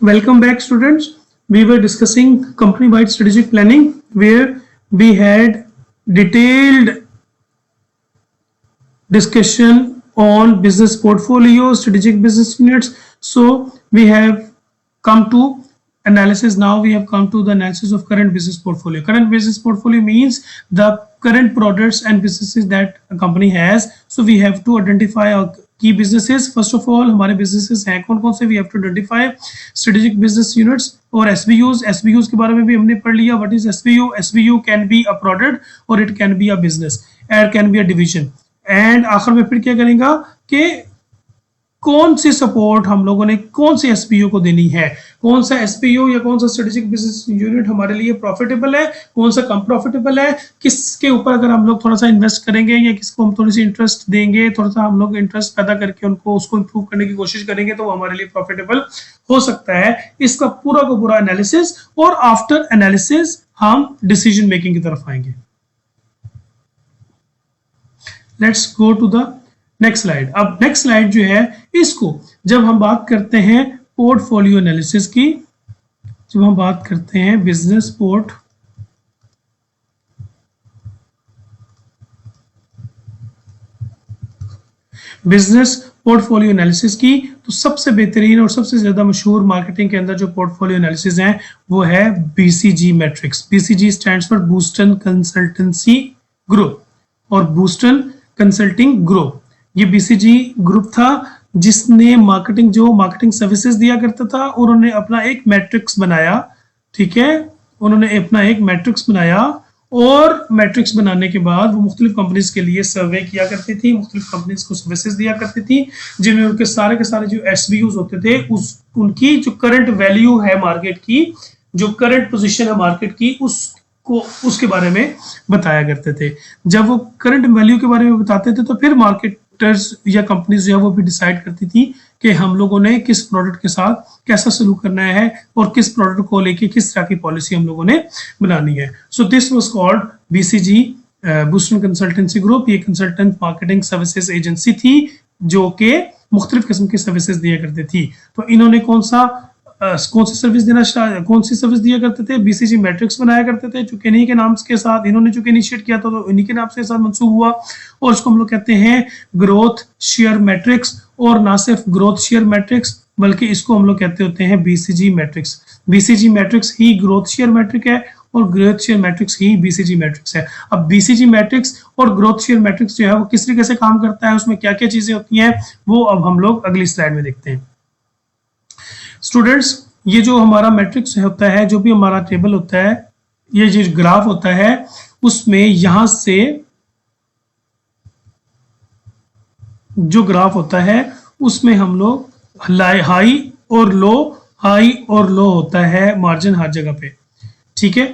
Welcome back, students. We were discussing company-wide strategic planning, where we had detailed discussion on business portfolio, strategic business units. So we have come to analysis. Now we have come to the analysis of current business portfolio. Current business portfolio means the current products and businesses that a company has. So we have to identify our key businesses. First of all, हमारे businesses हैं कौन कौन से? We have to identify strategic business units और SBUs. SBUs के बारे में भी हमने पढ़ लिया. What is SBU? SBU can be a product or it can be a business and can be a division. And आखिर में फिर क्या करेंगे कि कौन सी सपोर्ट हम लोगों ने कौन सी एसपीयू को देनी है, कौन सा एसपीयू या कौन सा स्ट्रेटेजिक बिजनेस यूनिट हमारे लिए प्रॉफिटेबल है, कौन सा कम प्रॉफिटेबल है, किसके ऊपर अगर हम लोग थोड़ा सा इन्वेस्ट करेंगे या किसको हम थोड़ी सी इंटरेस्ट देंगे, थोड़ा सा हम लोग इंटरेस्ट पैदा करके उनको उसको इंप्रूव करने की कोशिश करेंगे तो वो हमारे लिए प्रॉफिटेबल हो सकता है. इसका पूरा का पूरा एनालिसिस और आफ्टर एनालिसिस हम डिसीजन मेकिंग की तरफ आएंगे. Let's go to the next slide. अब नेक्स्ट स्लाइड जो है, इसको जब हम बात करते हैं पोर्टफोलियो एनालिसिस की, जब हम बात करते हैं बिजनेस पोर्टफोलियो एनालिसिस की, तो सबसे बेहतरीन और सबसे ज्यादा मशहूर मार्केटिंग के अंदर जो पोर्टफोलियो एनालिसिस है वो है BCG matrix. BCG stands for Boston consultancy group और बूस्टन कंसल्टिंग ग्रुप. ये बीसीजी ग्रुप था जिसने मार्केटिंग सर्विसेज दिया करता था. उन्होंने अपना एक मैट्रिक्स बनाया. ठीक है, उन्होंने अपना एक मैट्रिक्स बनाया और मैट्रिक्स बनाने के बाद वो मुख्तलिफ कंपनीज के लिए सर्वे किया करती थी, मुख्तलिफ कंपनीज को सर्विसेज दिया करती थी, जिनमें उनके सारे के सारे जो एसबीयूज होते थे उनकी जो करंट वैल्यू है मार्केट की, जो करंट पोजीशन है मार्केट की, उसके बारे में बताया करते थे. जब वो करंट वैल्यू के बारे में बताते थे तो फिर मार्केटर्स या कंपनीज जो है वो भी डिसाइड करती थी कि हम लोगों ने किस प्रोडक्ट के साथ कैसा सलूक करना है और किस प्रोडक्ट को लेके किस तरह की पॉलिसी हम लोगों ने बनानी है. So this was called BCG Boston consultancy group. ये कंसल्टेंट मार्केटिंग सर्विसेज एजेंसी थी जो कि मुख्तलिफ किस्म की सर्विसेज दिया करती थी. तो इन्होंने कौन सी सर्विस दिया करते थे? बीसीजी मैट्रिक्स बनाया करते थे जो किन्हीं के नाम के साथ, इन्होंने जो इनिशिएट किया था तो इन्हीं के नाम से साथ मंसूब हुआ और उसको हम लोग कहते हैं ग्रोथ शेयर मैट्रिक्स. और ना सिर्फ ग्रोथ शेयर मैट्रिक्स बल्कि इसको हम लोग कहते होते हैं बीसीजी मैट्रिक्स. बीसीजी मैट्रिक्स ही ग्रोथ शेयर मैट्रिक है और ग्रोथ शेयर मैट्रिक्स ही बीसीजी मैट्रिक्स है. अब बीसीजी मैट्रिक्स और ग्रोथ शेयर मैट्रिक्स जो है वो किस तरीके से काम करता है, उसमें क्या क्या चीजें होती हैं, वो अब हम लोग अगली स्लाइड में देखते हैं. स्टूडेंट्स, ये जो हमारा मैट्रिक्स होता है, जो भी हमारा टेबल होता है, ये जो ग्राफ होता है, उसमें यहां से जो ग्राफ होता है उसमें हम लोग हाई और लो होता है मार्जिन हर जगह पे. ठीक है,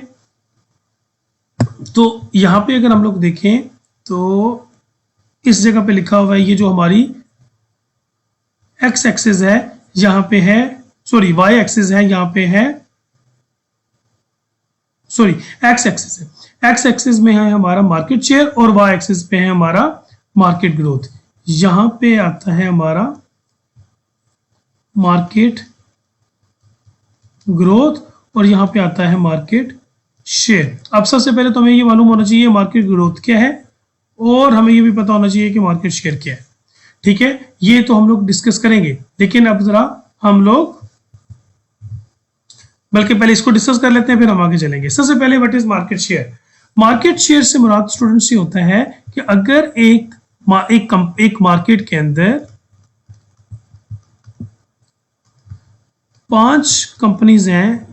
तो यहां पे अगर हम लोग देखें तो इस जगह पे लिखा हुआ है, ये जो हमारी एक्स एक्सिस है यहां पे है, सॉरी वाई एक्सिस है, यहां पे है, सॉरी एक्स एक्सिस है. एक्स एक्सिस में है हमारा मार्केट शेयर और वाई एक्सिस पे है हमारा मार्केट ग्रोथ. यहां पे आता है हमारा मार्केट ग्रोथ और यहां पे आता है मार्केट शेयर. अब सबसे पहले तो हमें ये मालूम होना चाहिए मार्केट ग्रोथ क्या है और हमें ये भी पता होना चाहिए कि मार्केट शेयर क्या है. ठीक है, ये तो हम लोग डिस्कस करेंगे, लेकिन अब जरा हम लोग बल्कि पहले इसको डिस्कस कर लेते हैं फिर हम आगे चलेंगे. सबसे पहले what is market share? Market share से मुराद स्टूडेंट्स ये होता है कि अगर एक मार्केट के अंदर 5 कंपनीज हैं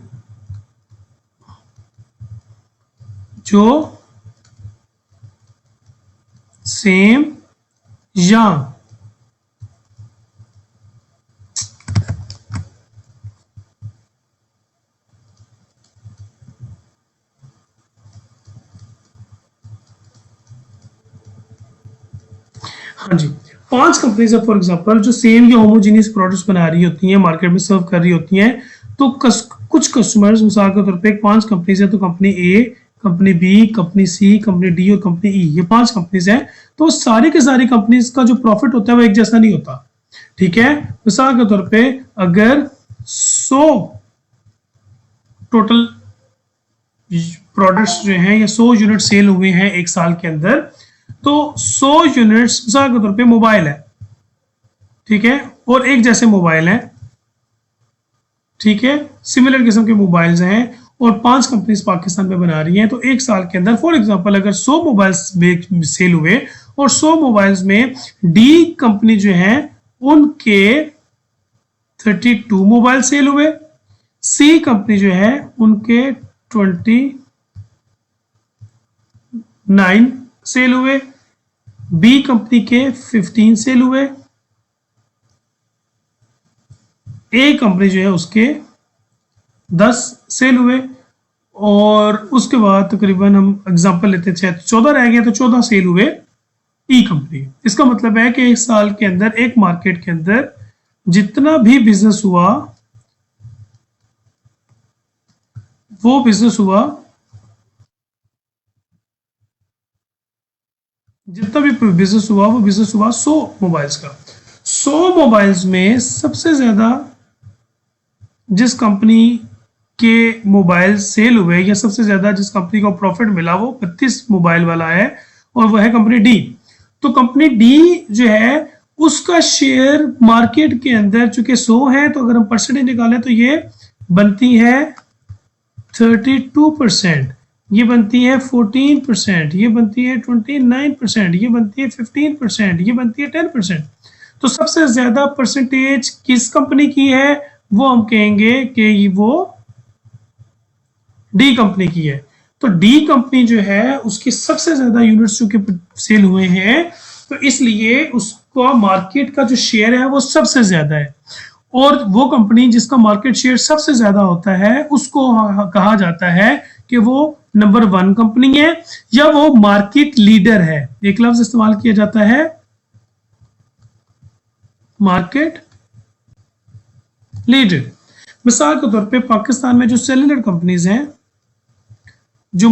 जो सेम या हाँ जी, 5 कंपनीज है फॉर एग्जांपल जो सेम या होमोजेनियस प्रोडक्ट्स बना रही होती हैं, मार्केट में सर्व कर रही होती हैं. तो कुछ कस्टमर्स मिसाल के तौर पे 5 कंपनीज है, तो कंपनी ए, कंपनी बी, कंपनी सी, कंपनी डी और कंपनी ई, ये 5 कंपनीज हैं. तो सारी के सारी कंपनीज का जो प्रॉफिट होता है वो एक जैसा नहीं होता. ठीक है, मिसाल के तौर पे अगर 100 टोटल प्रोडक्ट्स जो हैं या 100 यूनिट सेल हुए हैं एक साल के अंदर, तो 100 यूनिट्स मिसाल के तौर पे मोबाइल है, ठीक है, और एक जैसे मोबाइल है, ठीक है, सिमिलर किस्म के मोबाइल्स हैं और 5 कंपनीज पाकिस्तान में बना रही हैं, तो एक साल के अंदर फॉर एग्जांपल अगर 100 मोबाइल्स सेल हुए और 100 मोबाइल्स में डी कंपनी जो है उनके 32 मोबाइल सेल हुए, सी कंपनी जो है उनके 29 सेल हुए, बी कंपनी के 15 सेल हुए, ए कंपनी जो है उसके 10 सेल हुए, और उसके बाद तकरीबन हम एग्जांपल लेते हैं 14 रह गए तो 14 सेल हुए ई कंपनी। इसका मतलब है कि एक साल के अंदर एक मार्केट के अंदर जितना भी बिजनेस हुआ वो बिजनेस हुआ, जितना भी बिजनेस हुआ वो बिजनेस हुआ 100 मोबाइल्स का। 100 मोबाइल्स में सबसे ज्यादा जिस कंपनी के मोबाइल सेल हुए या सबसे ज्यादा जिस कंपनी को प्रॉफिट मिला वो 32 मोबाइल वाला है और वह है कंपनी डी। तो कंपनी डी जो है उसका शेयर मार्केट के अंदर चूंकि 100 है, तो अगर हम परसेंटेज निकालें तो ये बनती है 32%, ये बनती है 14%, ये बनती है 29%, ये बनती है 15%, ये बनती है 10%। तो सबसे ज्यादा परसेंटेज किस कंपनी की है वो हम कहेंगे कि वो डी कंपनी की है। तो डी कंपनी जो है उसकी सबसे ज्यादा यूनिट्स चूंकि सेल हुए हैं, तो इसलिए उसका मार्केट का जो शेयर है वो सबसे ज्यादा है, और वो कंपनी जिसका मार्केट शेयर सबसे ज्यादा होता है उसको कहा जाता है कि वो नंबर 1 कंपनी है या वो मार्केट लीडर है। एक लफ्ज इस्तेमाल किया जाता है मार्केट लीडर। मिसाल के तौर पे पाकिस्तान में जो सेलुलर कंपनीज हैं, जो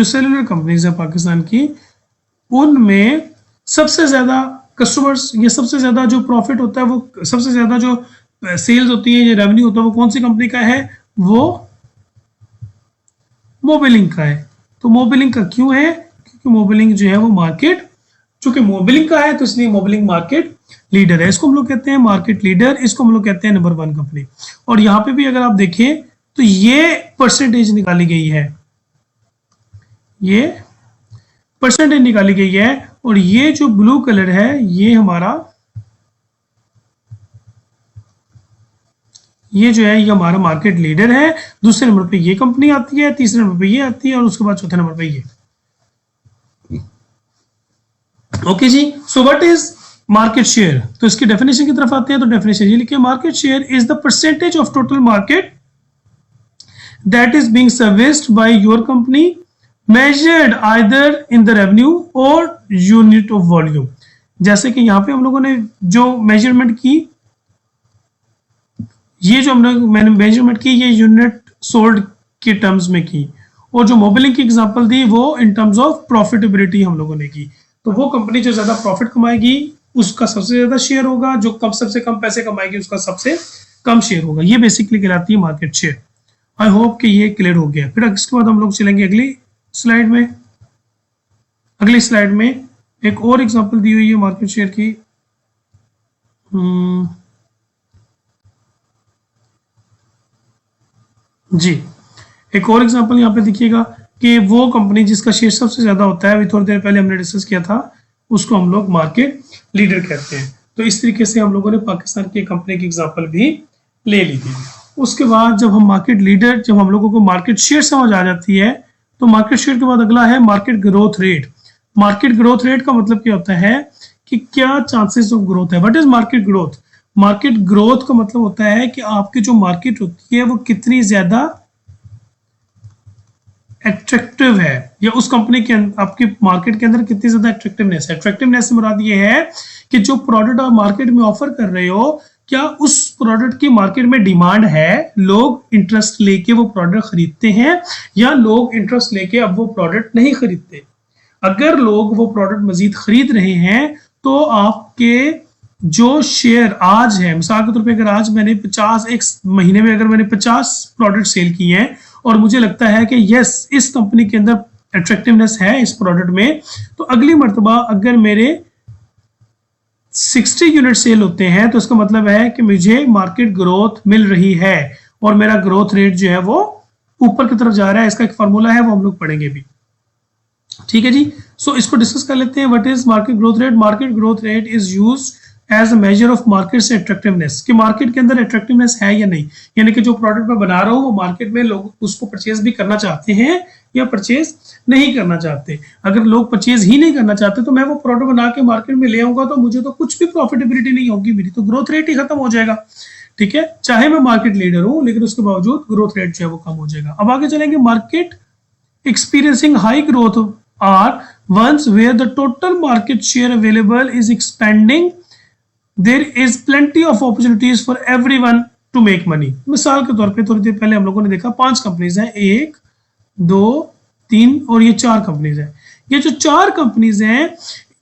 सेलुलर कंपनीज है पाकिस्तान की, उनमें सबसे ज्यादा कस्टमर्स या सबसे ज्यादा जो प्रॉफिट होता है वो सबसे ज्यादा जो सेल्स होती है या रेवेन्यू होता है वो कौन सी कंपनी का है, वो मोबिलिंक का है। तो मोबिलिंक का क्यों है, क्योंकि मोबिलिंक जो है वो मार्केट, चूंकि मोबिलिंक का है तो इसलिए मोबिलिंक मार्केट लीडर है। इसको हम लोग कहते हैं मार्केट लीडर, इसको हम लोग कहते हैं नंबर 1 कंपनी। और यहाँ पे भी अगर आप देखें तो ये परसेंटेज निकाली गई है, ये परसेंटेज निकाली गई है, और ये जो ब्लू कलर है ये हमारा, ये जो है ये हमारा मार्केट लीडर है। दूसरे नंबर पे ये कंपनी आती है, तीसरे नंबर पे ये आती है, और उसके बाद चौथे नंबर पे ये। ओके जी, so what is market share? तो इसकी डेफिनेशन की तरफ आते हैं। तो डेफिनेशन ये लिखिए, market share is the percentage of total market that is being serviced by your company measured either in the revenue or unit of volume। जैसे कि यहाँ पे हम लोगों ने जो मेजरमेंट की, ये जो मैंने मेजरमेंट की ये यूनिट सोल्ड के टर्म्स में की, और जो मोबिलिंग की एग्जांपल दी वो इन टर्म्स ऑफ प्रॉफिटेबिलिटी हम लोगों ने की। तो वो कंपनी जो ज्यादा प्रॉफिट कमाएगी उसका सबसे ज्यादा शेयर होगा, जो सबसे कम पैसे कमाएगी उसका सबसे कम शेयर होगा। ये बेसिकली कहलाती है मार्केट शेयर। आई होप कि ये क्लियर हो गया। फिर इसके बाद हम लोग चलेंगे अगली स्लाइड में। अगली स्लाइड में एक और एग्जांपल दी हुई है मार्केट शेयर की। जी, एक और एग्जांपल यहाँ पे देखिएगा कि वो कंपनी जिसका शेयर सबसे ज्यादा होता है, अभी थोड़ी देर पहले हमने डिस्कस किया था, उसको हम लोग मार्केट लीडर कहते हैं। तो इस तरीके से हम लोगों ने पाकिस्तान की कंपनी की एग्जांपल भी ले ली थी। उसके बाद जब हम मार्केट लीडर, जब हम लोगों को मार्केट शेयर समझ आ जाती है, तो मार्केट शेयर के बाद अगला है market growth rate. Market growth rate का मतलब क्या होता है कि क्या चांसेस ऑफ ग्रोथ है। What is market growth? Market growth का मतलब होता है कि आपकी जो मार्केट होती है वो कितनी ज्यादा एट्रैक्टिव है, या उस कंपनी के आपकी मार्केट के अंदर कितनी ज्यादा एट्रैक्टिवनेस है। एट्रैक्टिवनेस से मुराद ये है कि जो प्रोडक्ट आप मार्केट में ऑफर कर रहे हो, क्या उस प्रोडक्ट की मार्केट में डिमांड है, लोग इंटरेस्ट लेके वो प्रोडक्ट खरीदते हैं, या लोग इंटरेस्ट लेके अब वो प्रोडक्ट नहीं खरीदते। अगर लोग वो प्रोडक्ट मजीद खरीद रहे हैं तो आपके जो शेयर आज है, मिसाल के तौर पे अगर आज मैंने 50, एक महीने में अगर मैंने 50 प्रोडक्ट सेल किए हैं और मुझे लगता है कि यस इस कंपनी के अंदर अट्रैक्टिवनेस है इस प्रोडक्ट में, तो अगली मर्तबा अगर मेरे 60 यूनिट सेल होते हैं तो इसका मतलब है कि मुझे मार्केट ग्रोथ मिल रही है और मेरा ग्रोथ रेट जो है वो ऊपर की तरफ जा रहा है। इसका एक फार्मूला है, वो हम लोग पढ़ेंगे भी। ठीक है जी। सो इसको डिस्कस कर लेते हैं। What is market growth rate? Market growth rate is used as a measure of market से अट्रैक्टिवनेस, कि मार्केट के अंदर अट्रैक्टिवनेस है या नहीं, यानी कि जो प्रोडक्ट मैं बना रहा हूँ वो मार्केट में लोग उसको परचेज भी करना चाहते हैं या परचेज नहीं करना चाहते। अगर लोग परचेज ही नहीं करना चाहते तो मैं वो प्रोडक्ट बना के मार्केट में ले आऊंगा तो मुझे तो कुछ भी प्रॉफिटेबिलिटी नहीं होगी, मेरी तो ग्रोथ रेट ही खत्म हो जाएगा। ठीक है, चाहे मैं मार्केट लीडर हूं लेकिन उसके बावजूद ग्रोथ रेट जो है वो कम हो जाएगा। अब आगे चलेंगे। Market experiencing high growth are ones where the total market share available is expanding. There is plenty of opportunities for everyone to make money. मिसाल के तौर पे थोड़ी देर पहले हम लोगों ने देखा 5 कंपनीज हैं, 1 2 3 और ये 4 कंपनीज हैं। ये जो 4 कंपनीज हैं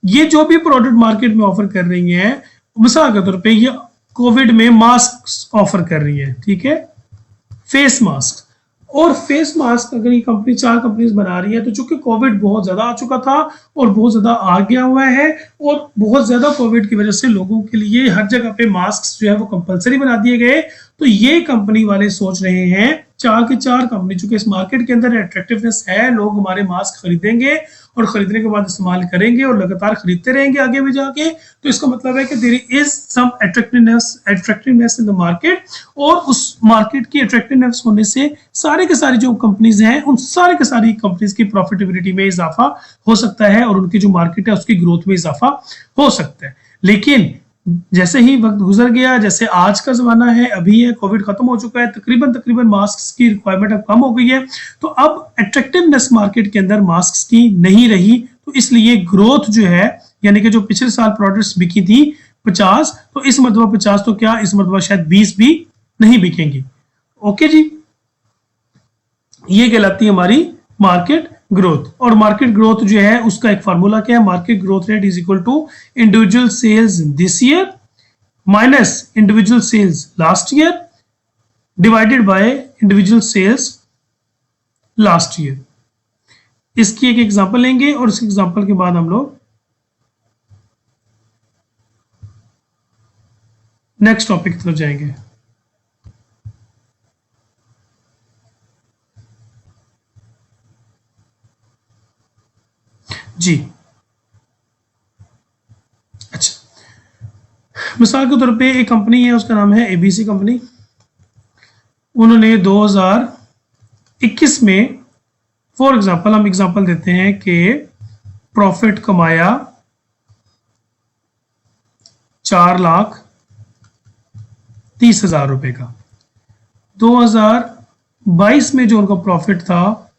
ये जो भी प्रोडक्ट मार्केट में ऑफर कर रही हैं, मिसाल के तौर पे ये कोविड में मास्क ऑफर कर रही है, ठीक है, फेस मास्क। और फेस मास्क अगर ये कंपनी 4 कंपनीज बना रही है तो चूंकि कोविड बहुत ज्यादा आ चुका था और बहुत ज्यादा आ गया हुआ है और बहुत ज्यादा कोविड की वजह से लोगों के लिए हर जगह पे मास्क जो है वो कंपलसरी बना दिए गए, तो ये कंपनी वाले सोच रहे हैं 4 की 4 कंपनी, चूंकि इस मार्केट के अंदर अट्रैक्टिवनेस है, लोग हमारे मास्क खरीदेंगे और खरीदने के बाद इस्तेमाल करेंगे और लगातार खरीदते रहेंगे आगे भी जाके, तो इसका मतलब है कि there is some attractiveness in the market. और उस मार्केट की अट्रैक्टिवनेस होने से सारे के सारी जो कंपनीज हैं उन सारे के सारी कंपनीज की प्रॉफिटेबिलिटी में इजाफा हो सकता है और उनकी जो मार्केट है उसकी ग्रोथ में इजाफा हो सकता है। लेकिन जैसे ही वक्त गुजर गया, जैसे आज का जमाना है, अभी है, कोविड खत्म हो चुका है, तकरीबन मास्क की रिक्वायरमेंट अब कम हो गई है, तो अब अट्रैक्टिवनेस मार्केट के अंदर मास्क की नहीं रही, तो इसलिए ग्रोथ जो है, यानी कि जो पिछले साल प्रोडक्ट्स बिकी थी 50, तो इस मरतबा 50 तो क्या इस मरतबा शायद 20 भी नहीं बिकेंगी। ओके जी, ये कहलाती है हमारी मार्केट ग्रोथ। और मार्केट ग्रोथ जो है उसका एक फार्मूला क्या है? Market growth rate is equal to individual sales this year minus individual sales last year divided by individual sales last year. इसकी एक एग्जांपल लेंगे और इस एग्जांपल के बाद हम लोग नेक्स्ट टॉपिक की तरफ जाएंगे। जी अच्छा, मिसाल के तौर पे एक कंपनी है, उसका नाम है एबीसी कंपनी। उन्होंने 2021 में फॉर एग्जांपल हम एग्जांपल देते हैं कि प्रॉफिट कमाया 4,30,000 रुपए का। 2022 में जो उनका प्रॉफिट था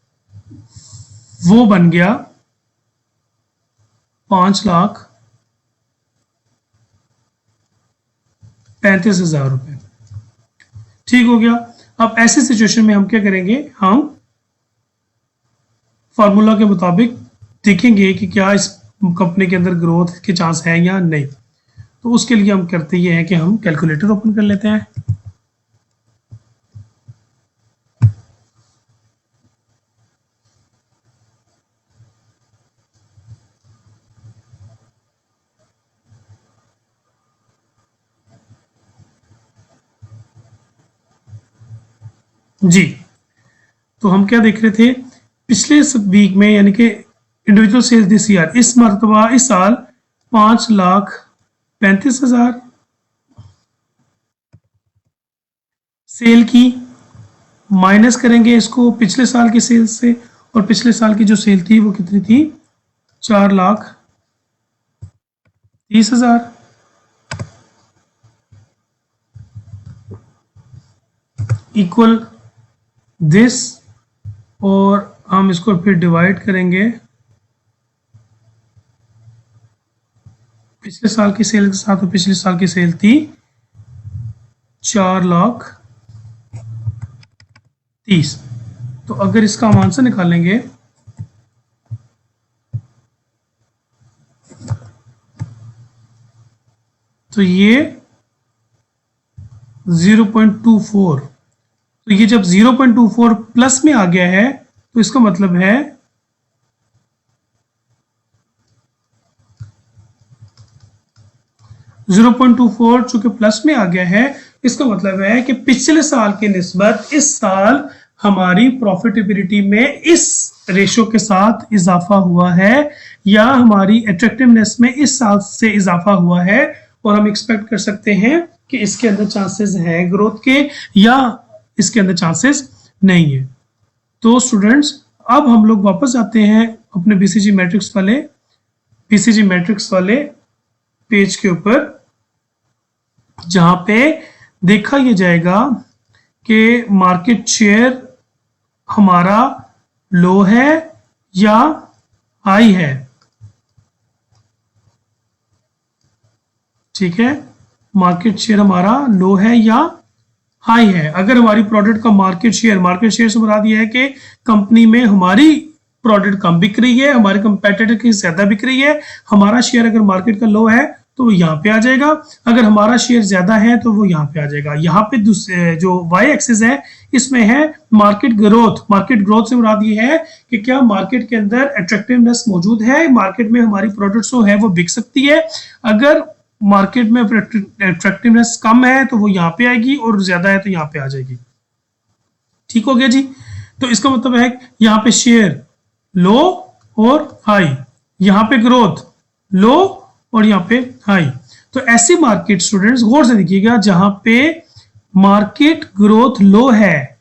वो बन गया 5,35,000 रुपए। ठीक हो गया। अब ऐसी सिचुएशन में हम क्या करेंगे? हम फार्मूला के मुताबिक देखेंगे कि क्या इस कंपनी के अंदर ग्रोथ के चांस है या नहीं। तो उसके लिए हम करते ये हैं कि हम कैलकुलेटर ओपन कर लेते हैं। जी, तो हम क्या देख रहे थे पिछले वीक में, यानी कि इंडिविजुअल सेल्स दिस ईयर, इस मरतबा इस साल 5,35,000 सेल की, माइनस करेंगे इसको पिछले साल की सेल्स से, और पिछले साल की जो सेल थी वो कितनी थी? 4,30,000 इक्वल दिस, और हम इसको फिर डिवाइड करेंगे पिछले साल की सेल के साथ। तो पिछले साल की सेल थी 4,30,000। तो अगर इसका हम आंसर निकालेंगे तो ये 0.24, तो ये जब 0.24 प्लस में आ गया है तो इसका मतलब है 0.24 चूंकि प्लस में आ गया है, इसका मतलब है कि पिछले साल की निस्बत इस साल हमारी प्रॉफिटेबिलिटी में इस रेशो के साथ इजाफा हुआ है, या हमारी अट्रैक्टिवनेस में इस साल से इजाफा हुआ है, और हम एक्सपेक्ट कर सकते हैं कि इसके अंदर चांसेस हैं ग्रोथ के, या इसके अंदर चांसेस नहीं है। तो स्टूडेंट्स अब हम लोग वापस आते हैं अपने बीसीजी मैट्रिक्स वाले पेज के ऊपर, जहां पे देखा यह जाएगा कि मार्केट शेयर हमारा लो है या हाई है। ठीक है, मार्केट शेयर हमारा लो है या हाई है। अगर हमारी प्रोडक्ट का मार्केट शेयर से मुराद यह है कि कंपनी में हमारी प्रोडक्ट कम बिक रही है, हमारे कंपेटिटर की ज्यादा बिक रही है, हमारा शेयर अगर मार्केट का लो है तो वो यहाँ पे आ जाएगा, अगर हमारा शेयर ज्यादा है तो वो यहाँ पे आ जाएगा। यहाँ पे दूसरे जो वाई एक्सिस है इसमें है मार्केट ग्रोथ से मुराद ये है कि क्या मार्केट के अंदर अट्रैक्टिवनेस मौजूद है, मार्केट में हमारी प्रोडक्ट जो है वो बिक सकती है। अगर मार्केट में अट्रैक्टिवनेस कम है तो वो यहाँ पे आएगी, और ज्यादा है तो यहाँ पे आ जाएगी। ठीक हो गया जी। तो इसका मतलब है यहाँ पे शेयर लो और हाई, यहाँ पे ग्रोथ लो और यहाँ पे हाई। तो ऐसी मार्केट स्टूडेंट्स गौर से देखिएगा जहां पे मार्केट ग्रोथ लो है,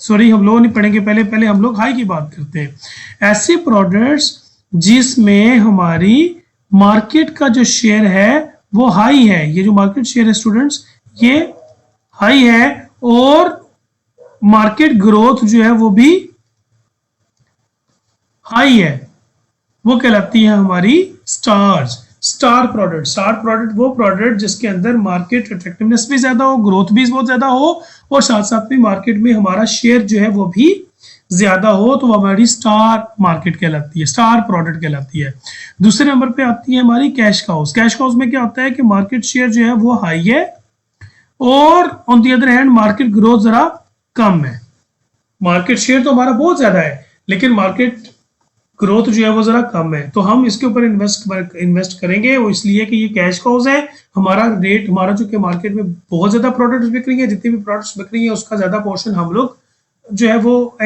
सॉरी हम लो नहीं पढ़ेंगे, पहले हम लोग हाई की बात करते हैं। ऐसे प्रोडक्ट्स जिसमें हमारी मार्केट का जो शेयर है वो हाई है, ये जो मार्केट शेयर है स्टूडेंट्स ये हाई है, और मार्केट ग्रोथ जो है वो भी हाई है, वो कहलाती है हमारी स्टार प्रोडक्ट वो प्रोडक्ट जिसके अंदर मार्केट अट्रैक्टिवनेस भी ज्यादा हो, ग्रोथ भी बहुत ज्यादा हो, और साथ साथ में मार्केट में हमारा शेयर जो है वो भी ज्यादा हो, तो वो हमारी स्टार मार्केट कहलाती है, स्टार प्रोडक्ट कहलाती है। दूसरे नंबर पे आती है हमारी कैश काउस में क्या होता है कि मार्केट शेयर जो है वो हाई है, और on the other hand market growth जरा कम है। मार्केट शेयर तो हमारा बहुत ज्यादा है लेकिन मार्केट ग्रोथ जो है वो जरा कम है, तो हम इसके ऊपर इन्वेस्ट करेंगे, वो इसलिए कि ये कैश काउस है। हमारा जो कि मार्केट में बहुत ज्यादा प्रोडक्ट्स बिक रही है, जितनी भी प्रोडक्ट्स बिक रही है उसका ज्यादा पोर्शन हम लोग जो है वो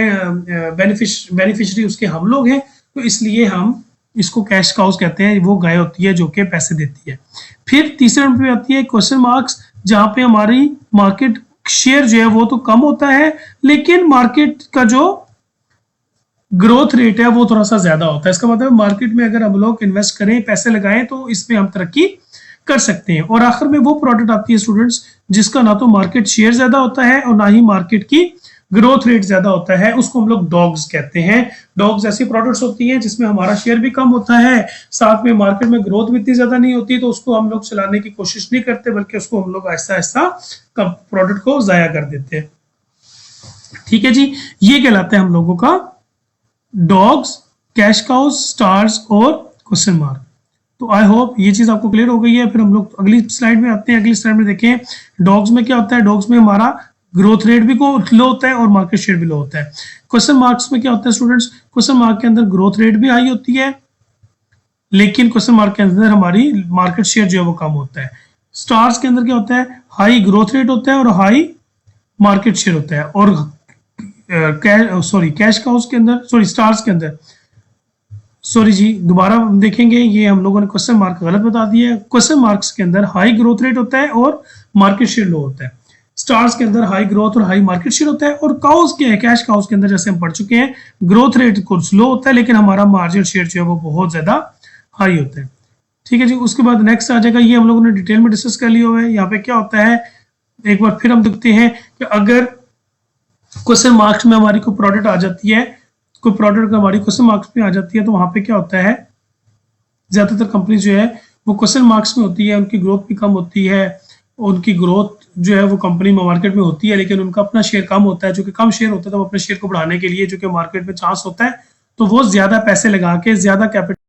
बेनिफिशियरी उसके हम लोग हैं, तो इसलिए हम इसको कैश काउस कहते हैं। वो गाय होती है जो कि पैसे देती है। फिर तीसरे नंबर पे आती है क्वेश्चन मार्क्स, जहां पे हमारी मार्केट शेयर जो है वो तो कम होता है लेकिन मार्केट का जो ग्रोथ रेट है वो थोड़ा सा ज्यादा होता है। इसका मतलब मार्केट में अगर हम लोग इन्वेस्ट करें, पैसे लगाएं, तो इसमें हम तरक्की कर सकते हैं। और आखिर में वो प्रोडक्ट आती है स्टूडेंट्स जिसका ना तो मार्केट शेयर ज्यादा होता है और ना ही मार्केट की ग्रोथ रेट ज्यादा होता है, उसको हम लोग डॉग्स कहते हैं। डॉग्स ऐसी प्रोडक्ट्स होती हैं जिसमें हमारा शेयर भी कम होता है, साथ में मार्केट में ग्रोथ भी इतनी ज्यादा नहीं होती, तो उसको हम लोग चलाने की कोशिश नहीं करते, बल्कि उसको हम लोग आहिस्ता आहिस्ता प्रोडक्ट को जाया कर देते हैं। ठीक है जी, ये कहलाता है हम लोगों का डॉग्स, कैश काउस, स्टार्स और क्वेश्चन मार्क। तो आई होप ये चीज आपको क्लियर हो गई है। फिर हम लोग अगली स्लाइड में आते हैं। अगली स्लाइड में देखें डॉग्स में क्या होता है। डॉग्स में हमारा ग्रोथ रेट भी लो होता है और मार्केट शेयर भी लो होता है। क्वेश्चन मार्क्स में क्या होता है स्टूडेंट्स, क्वेश्चन मार्क के अंदर ग्रोथ रेट भी हाई होती है लेकिन क्वेश्चन मार्क के अंदर हमारी मार्केट शेयर जो है वो कम होता है। स्टार्स के अंदर क्या होता है, हाई ग्रोथ रेट होता है और हाई मार्केट शेयर होता है। और कैश काउस के अंदर स्टार्स के अंदर दोबारा देखेंगे, ये हम लोगों ने क्वेश्चन मार्क गलत बता दिया है। क्वेश्चन मार्क्स के अंदर हाई ग्रोथ रेट होता है और मार्केट शेयर लो होता है। स्टार्स के अंदर हाई ग्रोथ और हाई मार्केट शेयर होता है। और काउस के है, कैश काउस के अंदर जैसे हम पढ़ चुके हैं, ग्रोथ रेट कुछ लो होता है लेकिन हमारा मार्जिन शेयर जो है वो बहुत ज्यादा हाई होता है। ठीक है जी, उसके बाद नेक्स्ट आ जाएगा, ये हम लोगों ने डिटेल में डिस्कस कर लिया हुआ है। यहाँ पे क्या होता है, एक बार फिर हम देखते हैं कि अगर क्वेश्चन मार्क्स में हमारी कोई प्रोडक्ट आ जाती है, कोई प्रोडक्ट हमारी क्वेश्चन मार्क्स में आ जाती है, तो वहां पे क्या होता है, ज्यादातर कंपनी जो है वो क्वेश्चन मार्क्स में होती है, उनकी ग्रोथ भी कम होती है, उनकी ग्रोथ जो है वो कंपनी में मार्केट में होती है लेकिन उनका अपना शेयर कम होता है। जो कि कम शेयर होता है तो वो अपने शेयर को बढ़ाने के लिए जो कि मार्केट में चांस होता है तो वो ज्यादा पैसे लगा के ज्यादा कैपिटल